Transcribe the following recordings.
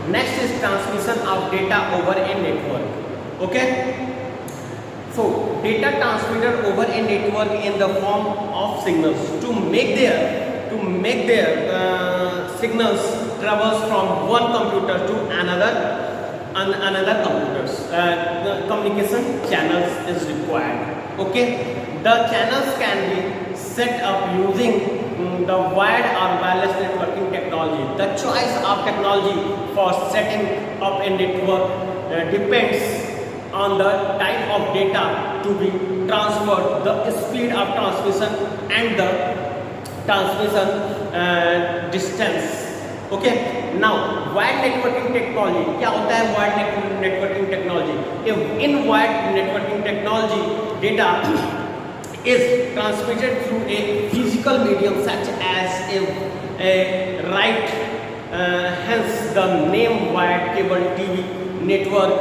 Next is transmission of data over a network. Okay. So data transmitted over a network in the form of signals to make their signals traverse from one computer to another computer's communication channels is required. Okay, the channels can be set up using the wired or wireless networking technology. The choice of technology for setting up a network depends on the type of data to be transferred, the speed of transmission and the transmission distance. Okay, now wired networking technology, क्या होता है wired networking technology? In wired networking technology, data is transmitted through a physical medium such as a right, hence the name wired cable TV network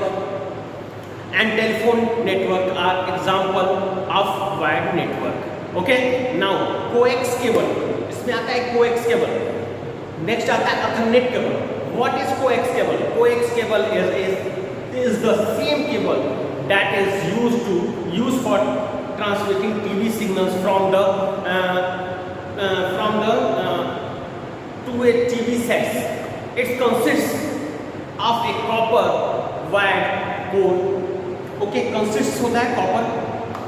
and telephone network are example of wired network. Okay, now coax cable, इसमें आता है coax cable. Next आता है Ethernet cable. What is coax cable? Coax cable is the same cable that is used for transmitting TV signals from the to a TV sets. It consists of a copper wired core. Okay, consist होता है copper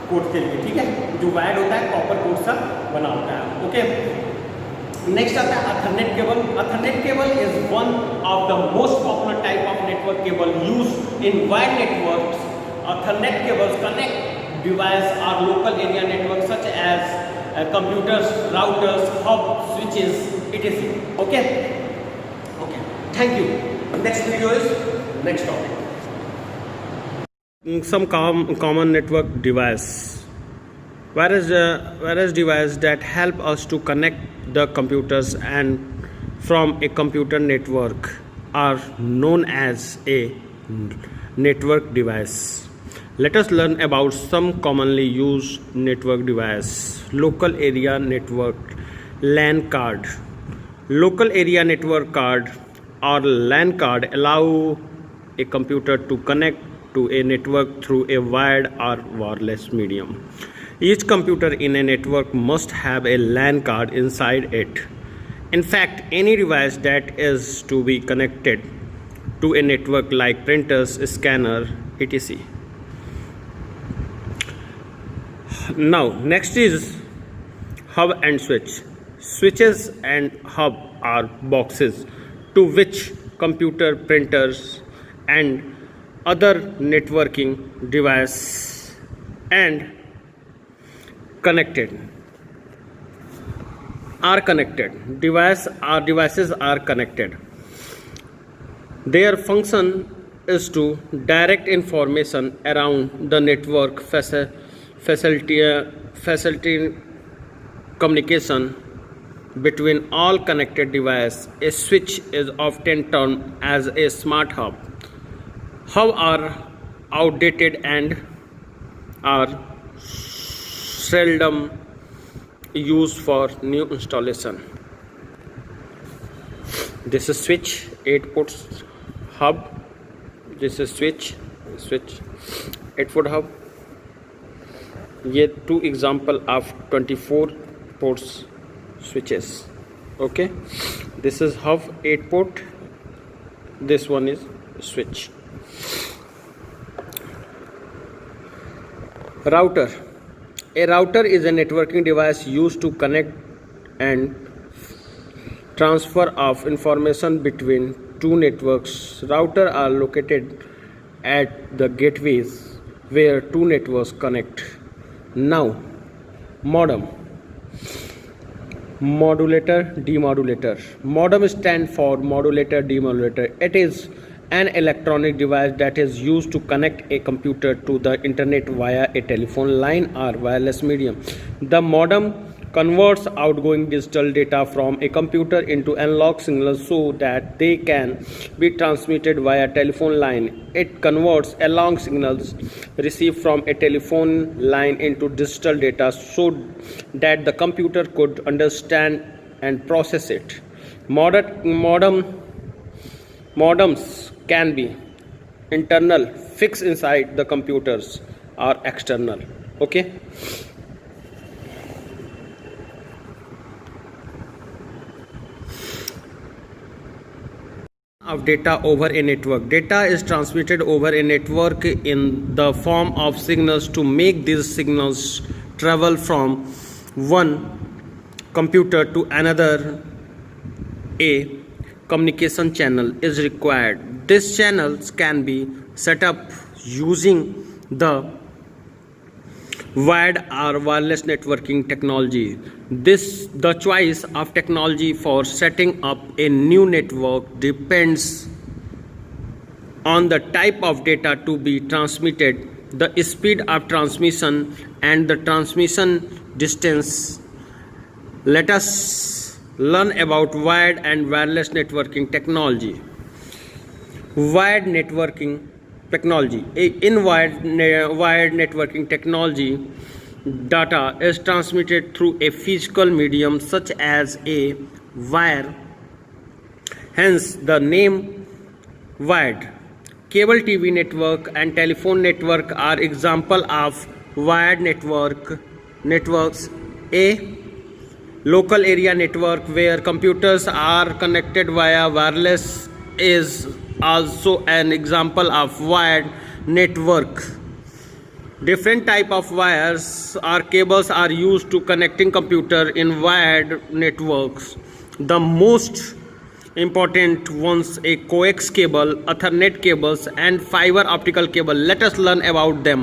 code के लिए, ठीक है, जो wired होता है copper code सा बना होता है. ओके, नेक्स्ट आता है Ethernet cable. Ethernet cable is one of the most popular type of network cable used in wired networks. Ethernet cables connect device और local area network such as computers, routers, hub, switches etc. Okay, thank you. Next video is next topic. Some common network device, various devices that help us to connect the computers and from a computer network are known as a network device. Let us learn about some commonly used network device. Local area network, LAN card. Local area network card or LAN card allow a computer to connect to a network through a wired or wireless medium. Each computer in a network must have a LAN card inside it. In fact, any device that is to be connected to a network like printers, scanner, etc. Now, next is hub and switch. Switches and hub are boxes to which computer, printers, and other networking device and devices are connected. Their function is to direct information around the network, facilitating communication between all connected devices. A switch is often termed as a smart hub. Hubs are outdated and are seldom used for new installation. This is switch, 8 ports hub. This is switch 8-port hub. ये 2 example of 24 ports switches. Okay, this is hub 8 port. This one is switch. Router. A router is a networking device used to connect and transfer of information between two networks. Routers are located at the gateways where two networks connect. Now, modem. Modulator, demodulator. Modem stands for modulator, demodulator. It is an electronic device that is used to connect a computer to the internet via a telephone line or wireless medium. The modem converts outgoing digital data from a computer into analog signals so that they can be transmitted via telephone line. It converts analog signals received from a telephone line into digital data so that the computer could understand and process it. Modem Modems can be internal, fixed inside the computers, or external. Okay. Of data over a network. Data is transmitted over a network in the form of signals. To make these signals travel from one computer to another, a communication channel is required. These channels can be set up using the wired or wireless networking technology. The choice of technology for setting up a new network depends on the type of data to be transmitted, the speed of transmission, and the transmission distance. Let us learn about wired and wireless networking technology. Wired networking technology. In wired networking technology, data is transmitted through a physical medium such as a wire, hence the name wired. Cable TV network and telephone network are example of wired networks. A local area network where computers are connected via wireless is also an example of wired network. Different type of wires or cables are used to connecting computer in wired networks. The most important ones a coax cable, Ethernet cables, and fiber optical cable. Let us learn about them.